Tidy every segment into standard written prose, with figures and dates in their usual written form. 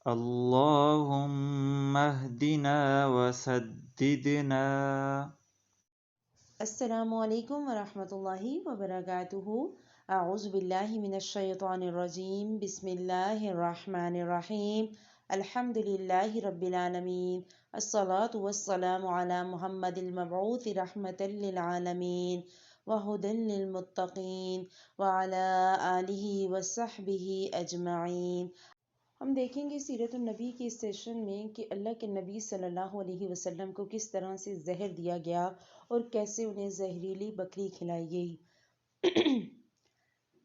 اللهم اهدنا وسددنا. السلام علیکم ورحمۃ اللہ وبرکاتہ۔ اعوذ باللہ من الشیطان الرجیم، بسم اللہ الرحمن الرحیم، الحمد للہ رب العالمین، الصلاة والسلام علی محمد المبعوث رحمۃ للعالمین وہدی للمتقین وعلی آلہ وصحبہ اجمعین۔ ہم دیکھیں گے سیرت النبی کے اس سیشن میں کہ اللہ کے نبی صلی اللہ علیہ وسلم کو کس طرح سے زہر دیا گیا اور کیسے انہیں زہریلی بکری کھلائی گئی۔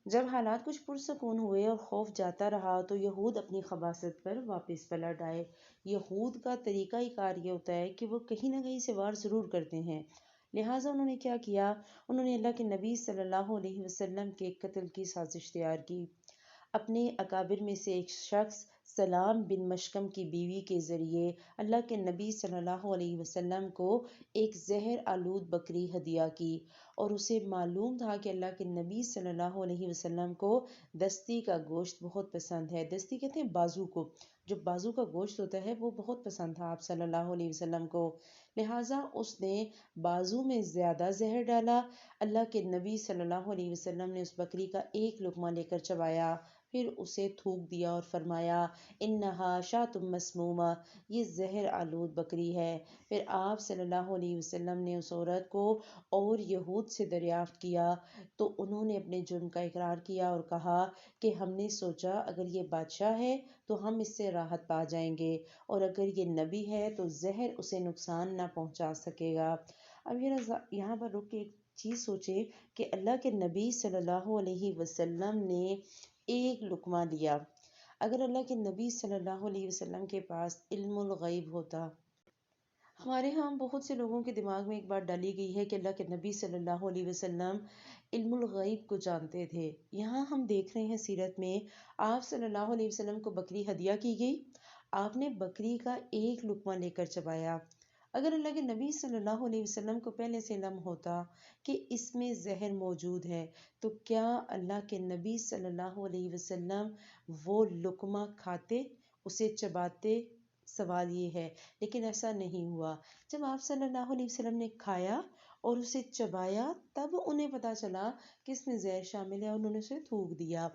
جب حالات کچھ پرسکون ہوئے اور خوف جاتا رہا تو یہود اپنی خباثت پر واپس پلٹ آئے۔ یہود کا طریقہ کار یہ ہوتا ہے کہ وہ کہیں نہ کہیں سے وار ضرور کرتے ہیں، لہٰذا انہوں نے کیا کیا، انہوں نے اللہ کے نبی صلی اللہ علیہ وسلم کے قتل کی سازش تیار کی۔ اپنے اکابر میں سے ایک شخص سلام بن مشکم کی بیوی کے ذریعے اللہ کے نبی صلی اللہ علیہ وسلم کو ایک زہر آلود بکری ہدیہ کی، اور اسے معلوم تھا کہ اللہ کے نبی صلی اللہ علیہ وسلم کو دستی کا گوشت بہت پسند ہے۔ دستی کہتے ہیں بازو کو، جو بازو کا گوشت ہوتا ہے وہ بہت پسند تھا آپ صلی اللہ علیہ وسلم کو، لہٰذا اس نے بازو میں زیادہ زہر ڈالا۔ اللہ کے نبی صلی اللہ علیہ وسلم نے اس بکری کا ایک لقمہ لے کر چبایا، پھر اسے تھوک دیا اور فرمایا انہا شاۃ مسمومہ، یہ زہر آلود بکری ہے۔ پھر آپ صلی اللہ علیہ وسلم نے اس عورت کو اور یہود سے دریافت کیا تو انہوں نے اپنے جرم کا اقرار کیا اور کہا کہ ہم نے سوچا اگر یہ بادشاہ ہے تو ہم اس سے راحت پا جائیں گے، اور اگر یہ نبی ہے تو زہر اسے نقصان نہ پہنچا سکے گا۔ اب یہاں پر رک کے ایک چیز سوچے کہ اللہ کے نبی صلی اللہ علیہ وسلم نے ایک لقمہ لیا۔ اگر اللہ کے نبی صلی اللہ علیہ وسلم کے پاس علم الغیب ہوتا، ہمارے ہاں بہت سے لوگوں کے دماغ میں ایک بات ڈالی گئی ہے کہ اللہ کے نبی صلی اللہ علیہ وسلم علم الغیب کو جانتے تھے۔ یہاں ہم دیکھ رہے ہیں سیرت میں آپ صلی اللہ علیہ وسلم کو بکری ہدیہ کی گئی، آپ نے بکری کا ایک لقمہ لے کر چبایا۔ اگر اللہ کے نبی صلی اللہ علیہ وسلم کو پہلے سے علم ہوتا کہ اس میں زہر موجود ہے تو کیا اللہ کے نبی صلی اللہ علیہ وسلم وہ لقمہ کھاتے، اسے چباتے؟ سوال یہ ہے، لیکن ایسا نہیں ہوا۔ جب آپ صلی اللہ علیہ وسلم نے کھایا اور اسے چبایا تب انہیں پتا چلا کہ اس میں زہر شامل ہے، اور انہوں نے اسے تھوک دیا۔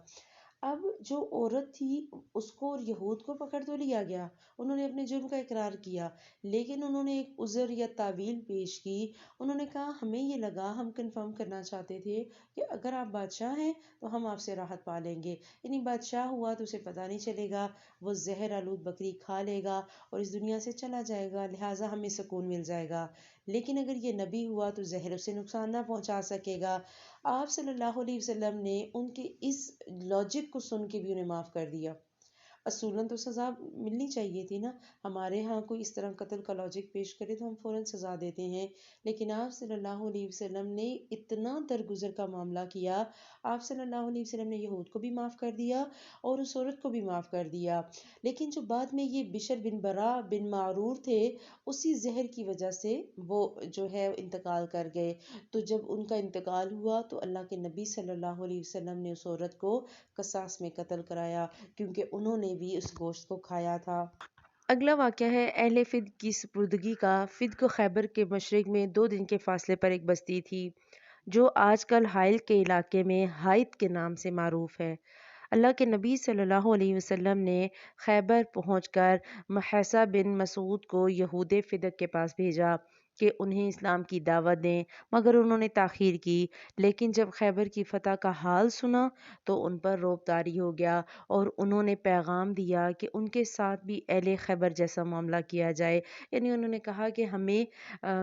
اب جو عورت تھی اس کو اور یہود کو پکڑ تو لیا گیا، انہوں نے اپنے جرم کا اقرار کیا، لیکن انہوں نے ایک عذر یا تعویل پیش کی۔ انہوں نے کہا ہمیں یہ لگا، ہم کنفرم کرنا چاہتے تھے کہ اگر آپ بادشاہ ہیں تو ہم آپ سے راحت پا لیں گے، یعنی بادشاہ ہوا تو اسے پتہ نہیں چلے گا، وہ زہر آلود بکری کھا لے گا اور اس دنیا سے چلا جائے گا، لہٰذا ہمیں سکون مل جائے گا۔ لیکن اگر یہ نبی ہوا تو زہر اسے نقصان نہ پہنچا سکے گا۔ آپ صلی اللہ علیہ وسلم نے ان کے اس لاجک کو سن کے بھی انہیں معاف کر دیا۔ اصولاً تو سزا ملنی چاہیے تھی نا، ہمارے ہاں کوئی اس طرح قتل کا لاجک پیش کرے تو ہم فوراً سزا دیتے ہیں، لیکن آپ صلی اللہ علیہ وسلم نے اتنا درگزر کا معاملہ کیا، آپ صلی اللہ علیہ وسلم نے یہود کو بھی معاف کر دیا اور اس عورت کو بھی معاف کر دیا۔ لیکن جو بعد میں یہ بشر بن برا بن معرور تھے، اسی زہر کی وجہ سے وہ جو ہے انتقال کر گئے۔ تو جب ان کا انتقال ہوا تو اللہ کے نبی صلی اللہ علیہ وسلم نے اس عورت کو قصاص میں قتل کرایا، کیونکہ انہوں نے بھی اس گوشت کو کھایا تھا۔ اگلا واقعہ ہے اہل فد کی سپردگی کا۔ فد کو خیبر کے مشرق میں 2 دن کے فاصلے پر ایک بستی تھی جو آج کل حائل کے علاقے میں حائط کے نام سے معروف ہے۔ اللہ کے نبی صلی اللہ علیہ وسلم نے خیبر پہنچ کر محیصہ بن مسعود کو یہود فدق کے پاس بھیجا کہ انہیں اسلام کی دعوت دیں، مگر انہوں نے تاخیر کی۔ لیکن جب خیبر کی فتح کا حال سنا تو ان پر رعب طاری ہو گیا، اور انہوں نے پیغام دیا کہ ان کے ساتھ بھی اہل خیبر جیسا معاملہ کیا جائے، یعنی انہوں نے کہا کہ ہمیں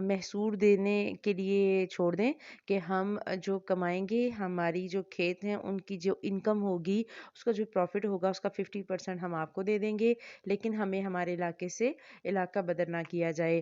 محصور دینے کے لیے چھوڑ دیں، کہ ہم جو کمائیں گے، ہماری جو کھیت ہیں ان کی جو انکم ہوگی، اس کا جو پروفٹ ہوگا اس کا 50% ہم آپ کو دے دیں گے، لیکن ہمیں ہمارے علاقے سے علاقہ بدر نہ کیا جائے۔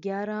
11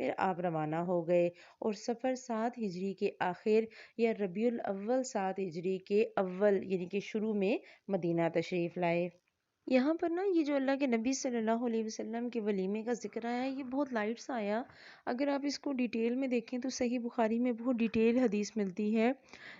پھر آپ روانہ ہو گئے اور سفر 7 ہجری کے آخر یا ربیع الاول 7 ہجری کے اول یعنی کہ شروع میں مدینہ تشریف لائے۔ یہاں پر نا یہ جو اللہ کے نبی صلی اللہ علیہ وسلم کے ولیمے کا ذکر آیا یہ بہت لائٹ سا آیا۔ اگر آپ اس کو ڈیٹیل میں دیکھیں تو صحیح بخاری میں بہت ڈیٹیل حدیث ملتی ہے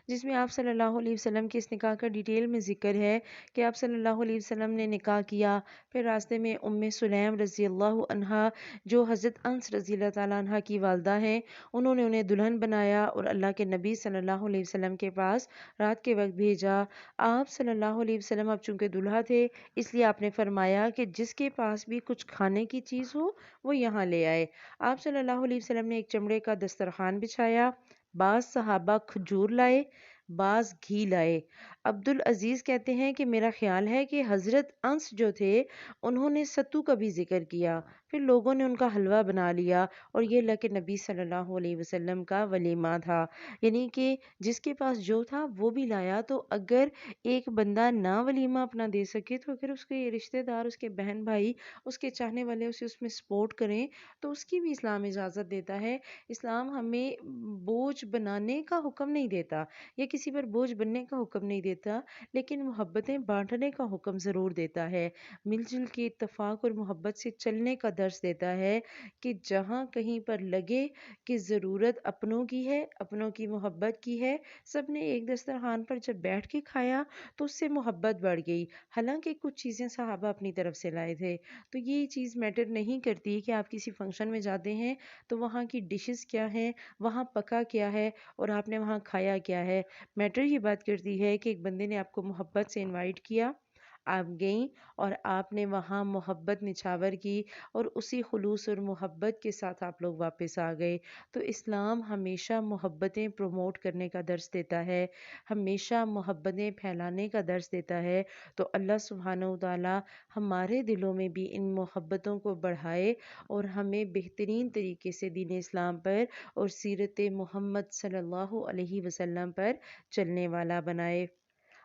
جس میں آپ صلی اللہ علیہ وسلم کے اس نکاح کا ڈیٹیل میں ذکر ہے کہ آپ صلی اللہ علیہ وسلم نے نکاح کیا، پھر راستے میں سلیم رضی اللہ عنہا جو حضرت انس رضی اللہ تعالیٰ عنہ کی والدہ ہیں انہوں نے انہیں دلہن بنایا اور اللہ کے نبی صلی اللہ علیہ وسلم کے پاس رات کے وقت بھیجا۔ آپ صلی اللہ علیہ وسلم اب چونکہ دلہا تھے اس لیے آپ نے فرمایا کہ جس کے پاس بھی کچھ کھانے کی چیز ہو وہ یہاں لے آئے۔ آپ صلی اللہ علیہ وسلم نے ایک چمڑے کا دسترخوان بچھایا، بعض صحابہ کھجور لائے، بعض گھی لائے۔ عبدالعزیز کہتے ہیں کہ میرا خیال ہے کہ حضرت انس جو تھے انہوں نے ستو کا بھی ذکر کیا، پھر لوگوں نے ان کا حلوہ بنا لیا اور یہ اللہ کے نبی صلی اللہ علیہ وسلم کا ولیمہ تھا، یعنی کہ جس کے پاس جو تھا وہ بھی لایا۔ تو اگر ایک بندہ نہ ولیمہ اپنا دے سکے تو اگر اس کے رشتہ دار، اس کے بہن بھائی، اس کے چاہنے والے اسے اس میں سپورٹ کریں تو اس کی بھی اسلام اجازت دیتا ہے۔ اسلام ہمیں بوجھ بنانے کا حکم نہیں دیتا یا کسی پر بوجھ بننے کا حکم نہیں دیتا، لیکن محبتیں بانٹنے کا حکم ضرور دیتا ہے، مل جل کے اتفاق اور محبت سے چلنے کا درس دیتا ہے کہ جہاں کہیں پر لگے کہ ضرورت اپنوں کی ہے، اپنوں کی محبت کی ہے، سب نے ایک دسترخوان پر جب بیٹھ کے کھایا تو اس سے محبت بڑھ گئی، حالانکہ کچھ چیزیں صحابہ اپنی طرف سے لائے تھے۔ تو یہ چیز میٹر نہیں کرتی کہ آپ کسی فنکشن میں جاتے ہیں تو وہاں کی ڈشز کیا ہیں، وہاں پکا کیا ہے اور آپ نے وہاں کھایا کیا ہے۔ میٹر یہ بات کرتی ہے کہ ایک بندے نے آپ کو محبت سے انوائٹ کیا، آپ گئیں اور آپ نے وہاں محبت نچھاور کی اور اسی خلوص اور محبت کے ساتھ آپ لوگ واپس آ گئے۔ تو اسلام ہمیشہ محبتیں پروموٹ کرنے کا درس دیتا ہے، ہمیشہ محبتیں پھیلانے کا درس دیتا ہے۔ تو اللہ سبحانہ و تعالی ہمارے دلوں میں بھی ان محبتوں کو بڑھائے اور ہمیں بہترین طریقے سے دین اسلام پر اور سیرت محمد صلی اللہ علیہ وسلم پر چلنے والا بنائے۔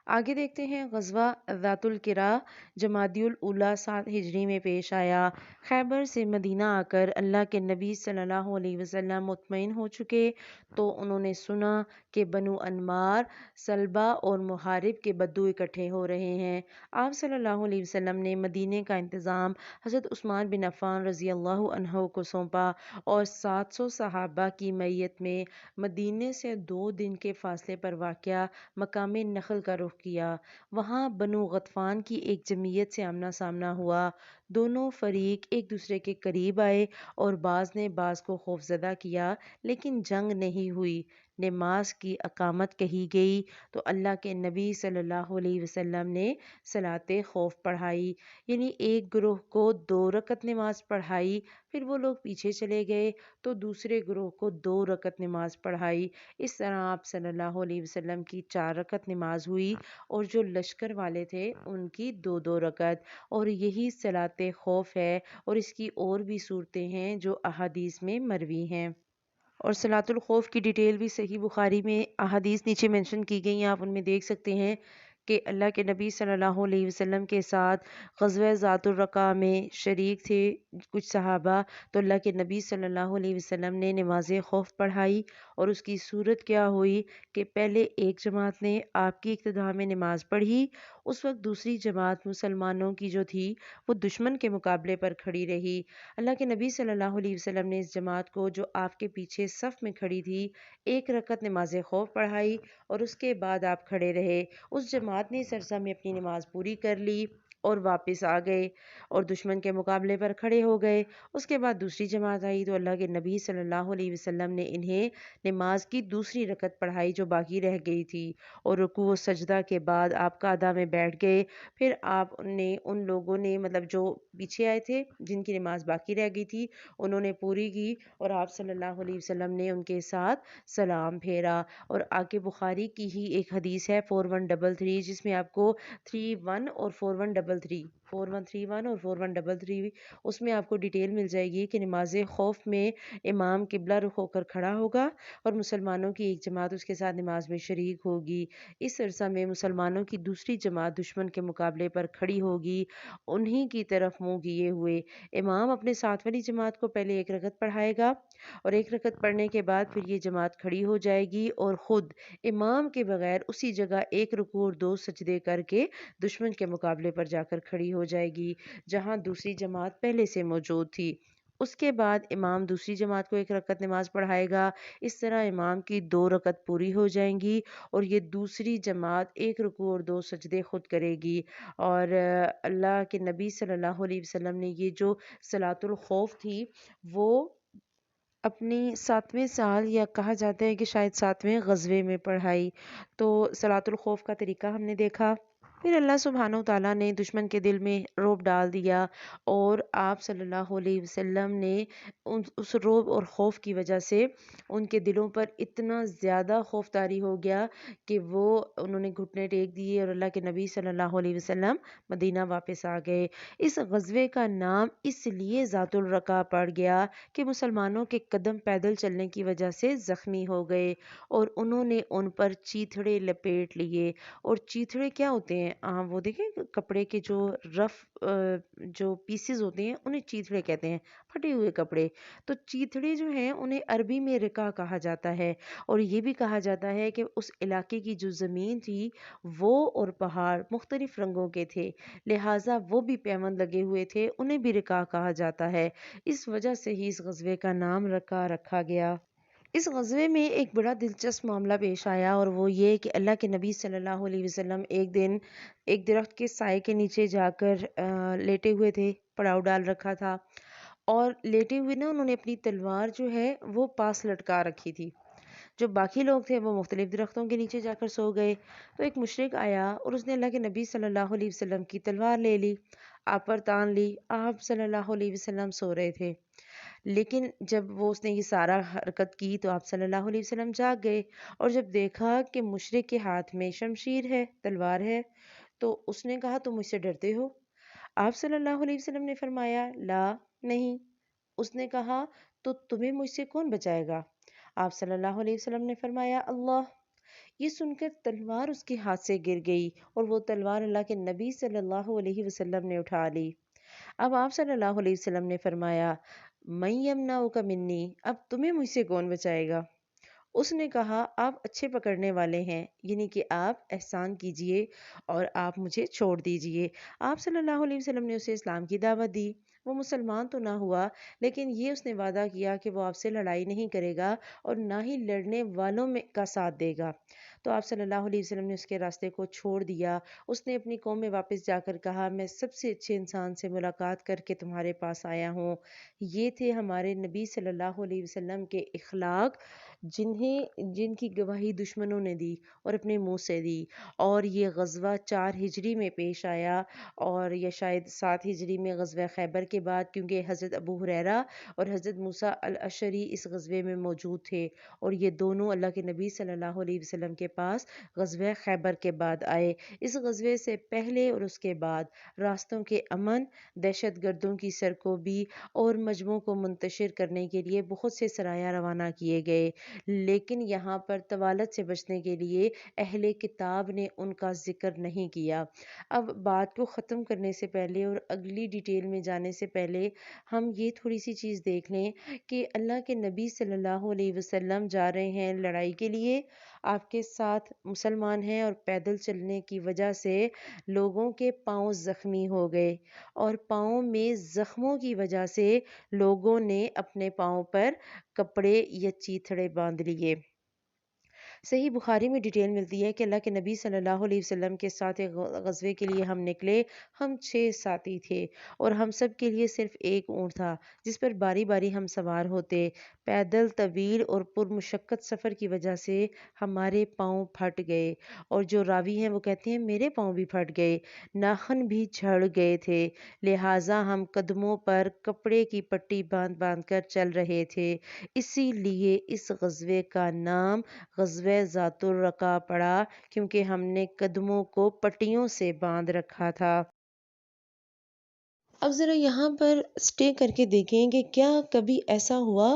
آگے دیکھتے ہیں غزوہ ذات القرا جمادی الاولیٰ 7 ہجری میں پیش آیا۔ خیبر سے مدینہ آ کر اللہ کے نبی صلی اللہ علیہ وسلم مطمئن ہو چکے تو انہوں نے سنا کہ بنو انمار، سلبہ اور محارب کے بدو اکٹھے ہو رہے ہیں۔ آپ صلی اللہ علیہ وسلم نے مدینے کا انتظام حضرت عثمان بن عفان رضی اللہ عنہ کو سونپا اور 700 صحابہ کی معیت میں مدینے سے 2 دن کے فاصلے پر واقع مقام نخل کا رخ کیا۔ وہاں بنو غطفان کی ایک جمعیت سے آمنا سامنا ہوا، دونوں فریق ایک دوسرے کے قریب آئے اور بعض نے بعض کو خوفزدہ کیا لیکن جنگ نہیں ہوئی۔ نماز کی اقامت کہی گئی تو اللہ کے نبی صلی اللہ علیہ وسلم نے صلاۃ خوف پڑھائی، یعنی ایک گروہ کو 2 رکعت نماز پڑھائی، پھر وہ لوگ پیچھے چلے گئے تو دوسرے گروہ کو 2 رکعت نماز پڑھائی۔ اس طرح آپ صلی اللہ علیہ وسلم کی 4 رکعت نماز ہوئی اور جو لشکر والے تھے ان کی 2 2 رکعت، اور یہی صلاۃ خوف ہے اور اس کی اور بھی صورتیں ہیں جو احادیث میں مروی ہیں۔ اور صلاۃ الخوف کی ڈیٹیل بھی صحیح بخاری میں احادیث نیچے مینشن کی گئی ہیں، آپ ان میں دیکھ سکتے ہیں کہ اللہ کے نبی صلی اللہ علیہ وسلم کے ساتھ غزوہ ذات الرقاع میں شریک تھے کچھ صحابہ، تو اللہ کے نبی صلی اللہ علیہ وسلم نے نماز خوف پڑھائی اور اس کی صورت کیا ہوئی کہ پہلے ایک جماعت نے آپ کی ابتدا میں نماز پڑھی، اس وقت دوسری جماعت مسلمانوں کی جو تھی وہ دشمن کے مقابلے پر کھڑی رہی۔ اللہ کے نبی صلی اللہ علیہ وسلم نے اس جماعت کو جو آپ کے پیچھے صف میں کھڑی تھی 1 رکعت نماز خوف پڑھائی اور اس کے بعد آپ کھڑے رہے۔ اس جماعت نے اس عرصہ میں اپنی نماز پوری کر لی اور واپس آ گئے اور دشمن کے مقابلے پر کھڑے ہو گئے۔ اس کے بعد دوسری جماعت آئی تو اللہ کے نبی صلی اللہ علیہ وسلم نے انہیں نماز کی دوسری رکعت پڑھائی جو باقی رہ گئی تھی، اور رکوع و سجدہ کے بعد آپ قعدہ میں بیٹھ گئے۔ پھر آپ نے ان لوگوں نے مطلب جو پیچھے آئے تھے جن کی نماز باقی رہ گئی تھی انہوں نے پوری کی اور آپ صلی اللہ علیہ وسلم نے ان کے ساتھ سلام پھیرا۔ اور آگے بخاری کی ہی ایک حدیث ہے 4133 جس میں آپ کو 31 اور 4133 4131 اور 4133 اس میں آپ کو ڈیٹیل مل جائے گی کہ نماز خوف میں امام قبلہ رخ ہو کر کھڑا ہوگا اور مسلمانوں کی ایک جماعت اس کے ساتھ نماز میں شریک ہوگی۔ اس عرصہ میں مسلمانوں کی دوسری جماعت دشمن کے مقابلے پر کھڑی ہوگی، انہی کی طرف منہ کیے ہوئے۔ امام اپنے ساتھ والی جماعت کو پہلے 1 رکعت پڑھائے گا، اور 1 رکعت پڑھنے کے بعد پھر یہ جماعت کھڑی ہو جائے گی اور خود امام کے بغیر اسی جگہ 1 رکوع اور 2 سجدے کر کے دشمن کے مقابلے پر جا کر کھڑی ہو جائے گی جہاں دوسری جماعت پہلے سے موجود تھی۔ اس کے بعد امام دوسری جماعت کو 1 رکعت نماز پڑھائے گا۔ اس طرح امام کی 2 رکعت پوری ہو جائیں گی اور یہ دوسری جماعت 1 رکوع اور 2 سجدے خود کرے گی۔ اور اللہ کے نبی صلی اللہ علیہ وسلم نے یہ جو صلاۃ الخوف تھی وہ اپنی 7ویں سال یا کہا جاتا ہے کہ شاید 7ویں غزوے میں پڑھائی۔ تو صلاۃ الخوف کا طریقہ ہم نے دیکھا۔ پھر اللہ سبحانہ و تعالیٰ نے دشمن کے دل میں رعب ڈال دیا اور آپ صلی اللہ علیہ وسلم نے اس رعب اور خوف کی وجہ سے ان کے دلوں پر اتنا زیادہ خوف طاری ہو گیا کہ انہوں نے گھٹنے ٹیک دیے اور اللہ کے نبی صلی اللہ علیہ وسلم مدینہ واپس آ گئے۔ اس غزوے کا نام اس لیے ذات الرقا پڑ گیا کہ مسلمانوں کے قدم پیدل چلنے کی وجہ سے زخمی ہو گئے اور انہوں نے ان پر چیتھڑے لپیٹ لیے۔ اور چیتھڑے کیا ہوتے ہیں؟ وہ دیکھیں کپڑے کے جو رف جو پیسز ہوتے ہیں انہیں چیتھڑے کہتے ہیں، پھٹے ہوئے کپڑے۔ تو چیتھڑے جو ہیں انہیں عربی میں رقا کہا جاتا ہے اور یہ بھی کہا جاتا ہے کہ اس علاقے کی جو زمین تھی وہ اور پہاڑ مختلف رنگوں کے تھے، لہٰذا وہ بھی پیوند لگے ہوئے تھے، انہیں بھی رقا کہا جاتا ہے۔ اس وجہ سے ہی اس غزوے کا نام رقا رکھا گیا۔ اس غزوے میں ایک بڑا دلچسپ معاملہ پیش آیا اور وہ یہ کہ اللہ کے نبی صلی اللہ علیہ وسلم ایک دن ایک درخت کے سائے کے نیچے جا کر لیٹے ہوئے تھے، پڑاؤ ڈال رکھا تھا اور لیٹے ہوئے نا انہوں نے اپنی تلوار جو ہے وہ پاس لٹکا رکھی تھی۔ جو باقی لوگ تھے وہ مختلف درختوں کے نیچے جا کر سو گئے۔ تو ایک مشرک آیا اور اس نے اللہ کے نبی صلی اللہ علیہ وسلم کی تلوار لے لی، آپ پر تان لی۔ آپ صلی اللہ علیہ وسلم سو رہے تھے، لیکن جب اس نے یہ سارا حرکت کی تو آپ صلی اللہ علیہ وسلم جاگ گئے اور جب دیکھا کہ مشرک کے ہاتھ میں شمشیر ہے، تلوار ہے، تو اس نے کہا تم مجھ سے ڈرتے ہو؟ آپ صلی اللہ علیہ وسلم نے فرمایا لا، نہیں۔ اس نے کہا تو تمہیں مجھ سے کون بچائے گا؟ آپ صلی اللہ علیہ وسلم نے فرمایا اللہ۔ یہ سن کر تلوار اس کے ہاتھ سے گر گئی اور وہ تلوار اللہ کے نبی صلی اللہ علیہ وسلم نے اٹھا لی۔ اب آپ صلی اللہ علیہ وسلم نے فرمایا من یمنعک منی، اب تمہیں مجھ سے کون بچائے گا؟ اس نے کہا آپ اچھے پکڑنے والے ہیں، یعنی کہ آپ احسان کیجئے اور آپ مجھے چھوڑ دیجئے۔ آپ صلی اللہ علیہ وسلم نے اسے اسلام کی دعوت دی۔ وہ مسلمان تو نہ ہوا لیکن یہ اس نے وعدہ کیا کہ وہ آپ سے لڑائی نہیں کرے گا اور نہ ہی لڑنے والوں میں کا ساتھ دے گا۔ تو آپ صلی اللہ علیہ وسلم نے اس کے راستے کو چھوڑ دیا۔ اس نے اپنی قوم میں واپس جا کر کہا میں سب سے اچھے انسان سے ملاقات کر کے تمہارے پاس آیا ہوں۔ یہ تھے ہمارے نبی صلی اللہ علیہ وسلم کے اخلاق جن کی گواہی دشمنوں نے دی اور اپنے منہ سے دی۔ اور یہ غزوہ 4 ہجری میں پیش آیا اور یا شاید 7 ہجری میں غزوہ خیبر کے بعد، کیونکہ حضرت ابو ہریرہ اور حضرت موسیٰ الاشعری اس غزوے میں موجود تھے اور یہ دونوں اللہ کے نبی صلی اللہ علیہ وسلم کے پاس غزوہ خیبر کے بعد آئے۔ اس غزوے سے پہلے اور اس کے بعد راستوں کے امن، دہشت گردوں کی سرکوبی اور مجموعوں کو منتشر کرنے کے لیے بہت سے سرایہ روانہ کیے گئے، لیکن یہاں پر طوالت سے بچنے کے لیے اہل کتاب نے ان کا ذکر نہیں کیا۔ اب بات کو ختم کرنے سے پہلے اور اگلی ڈیٹیل میں جانے سے پہلے ہم یہ تھوڑی سی چیز دیکھ لیں کہ اللہ کے نبی صلی اللہ علیہ وسلم جا رہے ہیں لڑائی کے لیے، آپ کے ساتھ مسلمان ہیں اور پیدل چلنے کی وجہ سے لوگوں کے پاؤں زخمی ہو گئے اور پاؤں میں زخموں کی وجہ سے لوگوں نے اپنے پاؤں پر کپڑے یا چیتھڑے باندھ لیے۔ صحیح بخاری میں ڈیٹیل ملتی ہے کہ اللہ کے نبی صلی اللہ علیہ وسلم کے ساتھ ایک غزوے کے لیے ہم نکلے، ہم 6 ساتھی تھے اور ہم سب کے لیے صرف ایک اونٹ تھا جس پر باری باری ہم سوار ہوتے۔ پیدل طویل اور پرمشقت سفر کی وجہ سے ہمارے پاؤں پھٹ گئے اور جو راوی ہیں وہ کہتے ہیں میرے پاؤں بھی پھٹ گئے، ناخن بھی جھڑ گئے تھے، لہٰذا ہم قدموں پر کپڑے کی پٹی باندھ باندھ کر چل رہے تھے۔ اسی لیے اس غزوے کا نام غزوہ ذات الرقا پڑا کیونکہ ہم نے قدموں کو پٹیوں سے باندھ رکھا تھا۔ اب ذرا یہاں پر سٹے کر کے دیکھیں کہ کیا کبھی ایسا ہوا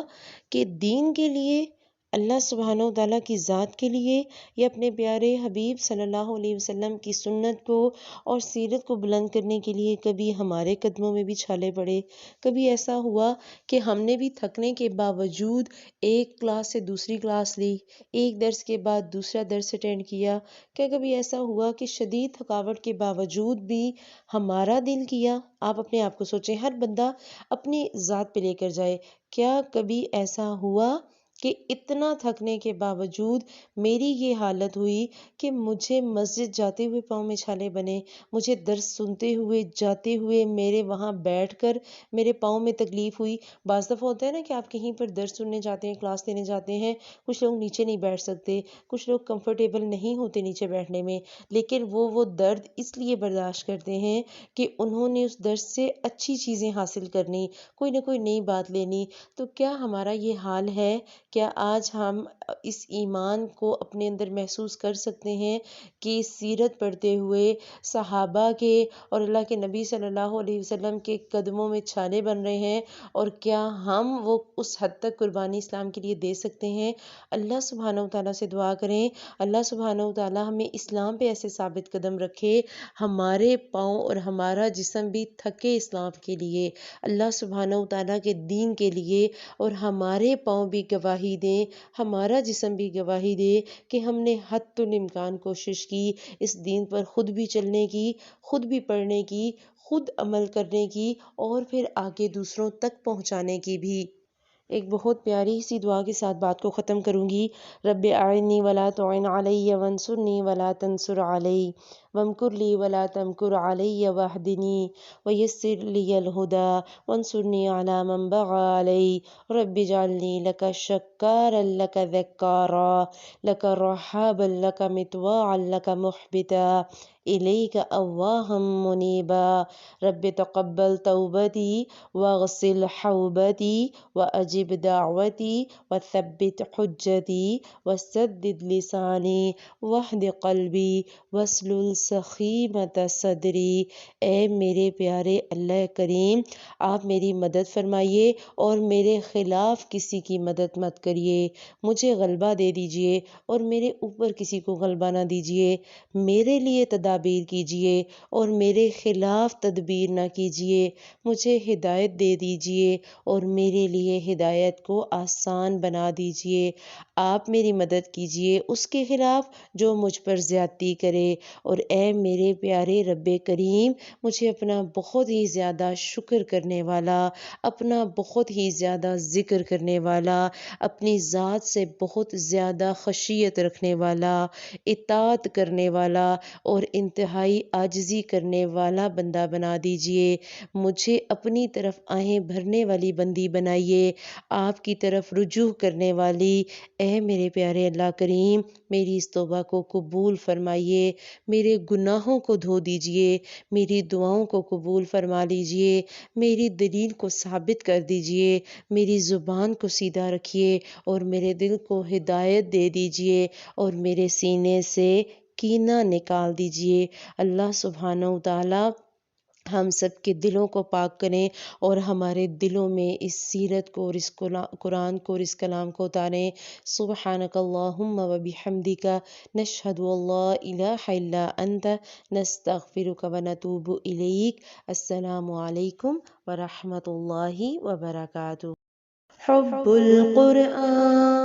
کہ دین کے لیے اللہ سبحانہ و تعالیٰ کی ذات کے لیے یا اپنے پیارے حبیب صلی اللہ علیہ وسلم کی سنت کو اور سیرت کو بلند کرنے کے لیے کبھی ہمارے قدموں میں بھی چھالے پڑے؟ کبھی ایسا ہوا کہ ہم نے بھی تھکنے کے باوجود ایک کلاس سے دوسری کلاس لی، ایک درس کے بعد دوسرا درس اٹینڈ کیا؟ کیا کبھی ایسا ہوا کہ شدید تھکاوٹ کے باوجود بھی ہمارا دل کیا؟ آپ اپنے آپ کو سوچیں، ہر بندہ اپنی ذات پہ لے کر جائے، کیا کبھی ایسا ہوا کہ اتنا تھکنے کے باوجود میری یہ حالت ہوئی کہ مجھے مسجد جاتے ہوئے پاؤں میں چھالے بنے، مجھے درس سنتے ہوئے جاتے ہوئے میرے وہاں بیٹھ کر میرے پاؤں میں تکلیف ہوئی؟ بعض دفعہ ہوتا ہے نا کہ آپ کہیں پر درس سننے جاتے ہیں، کلاس لینے جاتے ہیں، کچھ لوگ نیچے نہیں بیٹھ سکتے، کچھ لوگ کمفرٹیبل نہیں ہوتے نیچے بیٹھنے میں، لیکن وہ درد اس لیے برداشت کرتے ہیں کہ انہوں نے اس درس سے اچھی چیزیں حاصل کرنی، کوئی نہ کوئی نئی بات لینی۔ تو کیا ہمارا یہ حال ہے؟ کیا آج ہم اس ایمان کو اپنے اندر محسوس کر سکتے ہیں کہ سیرت پڑھتے ہوئے صحابہ کے اور اللہ کے نبی صلی اللہ علیہ وسلم کے قدموں میں چھالے بن رہے ہیں؟ اور کیا ہم وہ اس حد تک قربانی اسلام کے لیے دے سکتے ہیں؟ اللہ سبحانہ و تعالیٰ سے دعا کریں، اللہ سبحانہ و تعالیٰ ہمیں اسلام پہ ایسے ثابت قدم رکھے، ہمارے پاؤں اور ہمارا جسم بھی تھکے اسلام کے لیے، اللہ سبحانہ و تعالیٰ کے دین کے لیے، اور ہمارے پاؤں بھی گواہی دیں، ہمارا جسم بھی گواہی دے کہ ہم نے حد الامکان کوشش کی اس دین پر خود بھی چلنے کی، خود بھی پڑھنے کی، خود عمل کرنے کی، اور پھر آگے دوسروں تک پہنچانے کی بھی۔ ایک بہت پیاری سی دعا کے ساتھ بات کو ختم کروں گی۔ رب اعنی ولا تعن علی وانصرنی ولا تنصر علی وامکر لی ولا تمکر علی واہدنی ویسر لی الہدی وانصرنی علی من بغی علی رب اجعلنی لک شکارا لک ذکارا لک رحابا لک مطواعا لک محبتا الیک اواہا منیبا رب تقبل توبتی واغسل حوبتی وأجب دعوتي وثبت حجتي وسدد لساني واہد قلبی واسلل سخیمۃ صدری۔ اے میرے پیارے اللہ کریم، آپ میری مدد فرمائیے اور میرے خلاف کسی کی مدد مت کریے، مجھے غلبہ دے دیجئے اور میرے اوپر کسی کو غلبہ نہ دیجئے، میرے لیے تدابیر کیجئے اور میرے خلاف تدبیر نہ کیجئے، مجھے ہدایت دے دیجئے اور میرے لیے ہدایت کو آسان بنا دیجئے۔ آپ میری مدد کیجئے اس کے خلاف جو مجھ پر زیادتی کرے، اور اے میرے پیارے رب کریم، مجھے اپنا بہت ہی زیادہ شکر کرنے والا، اپنا بہت ہی زیادہ ذکر کرنے والا، اپنی ذات سے بہت زیادہ خشیت رکھنے والا، اطاعت کرنے والا اور انتہائی عاجزی کرنے والا بندہ بنا دیجئے۔ مجھے اپنی طرف آہیں بھرنے والی بندی بنائیے، آپ کی طرف رجوع کرنے والی۔ اے میرے پیارے اللہ کریم، میری اس توبہ کو قبول فرمائیے، میرے گناہوں کو دھو دیجئے، میری دعاؤں کو قبول فرما لیجئے، میری دلیل کو ثابت کر دیجئے، میری زبان کو سیدھا رکھیے اور میرے دل کو ہدایت دے دیجئے اور میرے سینے سے کینہ نکال دیجئے۔ اللہ سبحانہ و تعالیٰ ہم سب کے دلوں کو پاک کریں اور ہمارے دلوں میں اس سیرت کو اور اس قرآن کو اور اس کلام کو اتاریں۔ سبحانک اللہم و بحمدک نشہد ان لا الہ الا انت نستغفرک و نتوب الیک۔ السلام علیکم ورحمۃ اللہ وبرکاتہ۔ حب القرآن